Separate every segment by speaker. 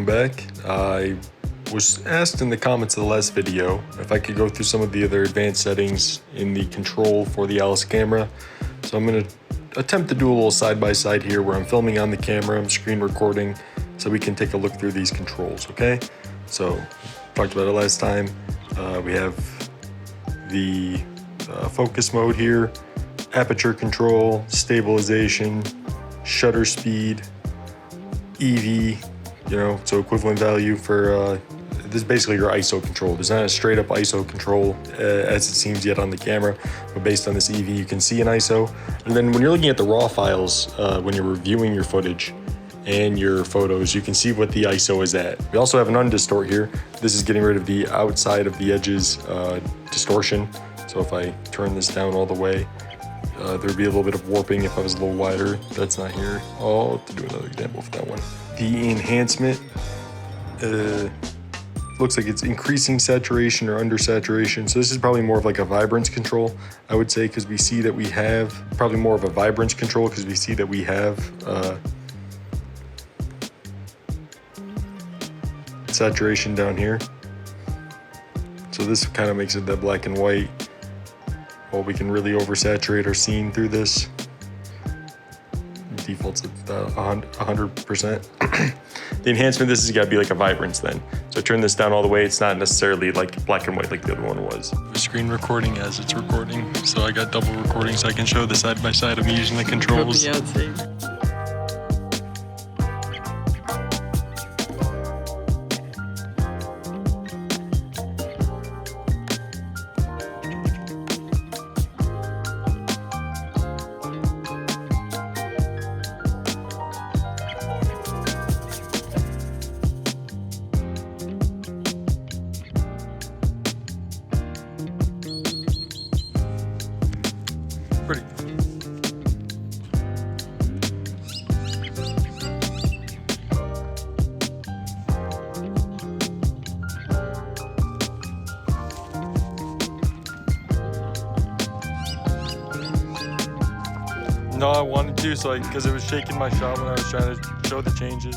Speaker 1: back. I was asked in the comments of the last video if I could go through some of the other advanced settings in the control for the Alice camera. So I'm going to attempt to do a little side-by-side here where I'm filming on the camera, I'm screen recording, so we can take a look through these controls, okay? So, talked about it last time. We have the focus mode here, aperture control, stabilization, shutter speed, EV, so equivalent value for, this is basically your ISO control. There's not a straight up ISO control as it seems yet on the camera, but based on this EV, you can see an ISO. And then when you're looking at the raw files, when you're reviewing your footage and your photos, you can see what the ISO is at. We also have an undistort here. This is getting rid of the outside of the edges distortion. So if I turn this down all the way, there'd be a little bit of warping if I was a little wider. That's not here. I'll have to do another example for that one. The enhancement looks like it's increasing saturation or under saturation. So this is probably more of like a vibrance control, I would say, because we see that we have probably more of a vibrance control because we see that we have saturation down here. So this kind of makes it that black and white. Well, we can really oversaturate our scene through this. Default's at 100%. The enhancement, this has got to be like a vibrance then. So I turn this down all the way. It's not necessarily like black and white like the other one was. Screen recording as it's recording. So I got double recording so I can show the side by side of me using the controls. Pretty. No, I wanted to, so because it was shaking my shot when I was trying to show the changes.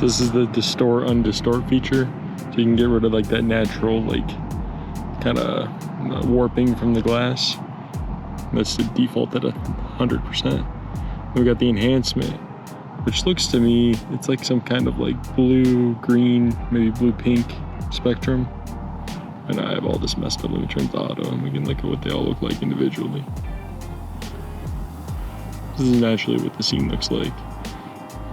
Speaker 1: this is the distort undistort feature. So you can get rid of like that natural like kind of warping from the glass. That's the default at 100%. We got the enhancement, which looks to me, it's like some kind of like blue, green, maybe blue pink spectrum. And I have all this messed up. Let me turn to auto and we can look at what they all look like individually. This is naturally what the scene looks like.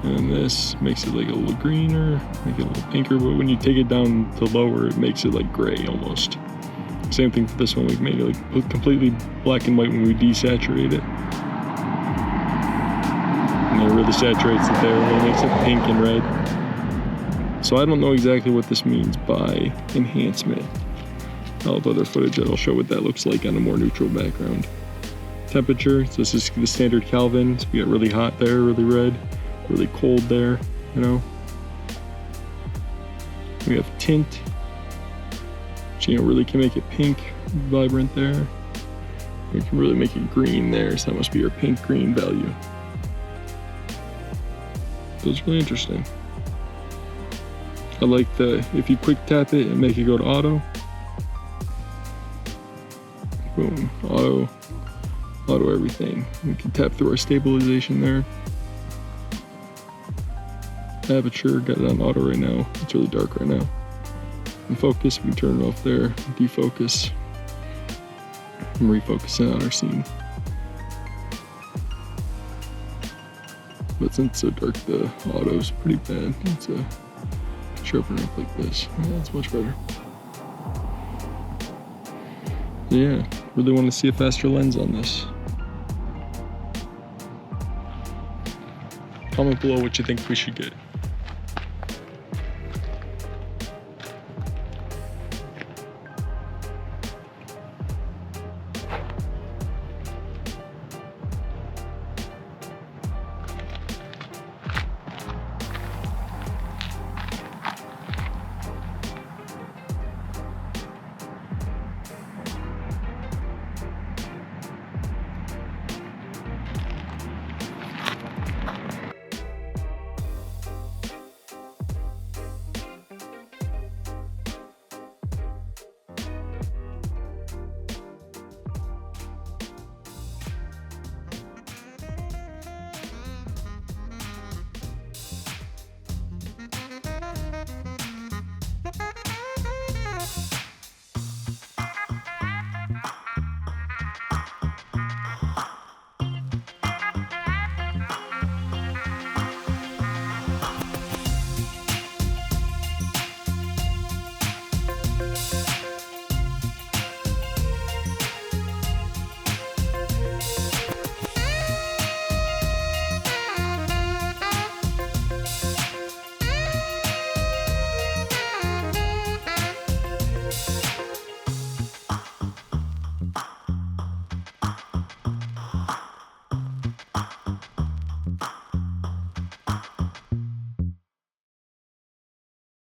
Speaker 1: And this makes it like a little greener, make it a little pinker, but when you take it down to lower, it makes it like gray almost. Same thing for this one, we've made it like completely black and white when we desaturate it. And it really saturates it there, it makes it pink and red. So I don't know exactly what this means by enhancement. I'll have other footage that'll show what that looks like on a more neutral background. Temperature, so this is the standard Kelvin. So we got really hot there, really red, really cold there, you know. We have tint, which, you know, really can make it pink, vibrant there. We can really make it green there, so that must be our pink green value. So it's really interesting. I like if you quick tap it and make it go to auto. Boom, auto everything. We can tap through our stabilization there. Aperture, got it on auto right now. It's really dark right now. And focus, we can turn it off there. Defocus. And refocus it on our scene. But since it's so dark, the auto is pretty bad. Let's sharpen it up like this. Yeah, that's much better. Yeah, really want to see a faster lens on this. Comment below what you think we should get.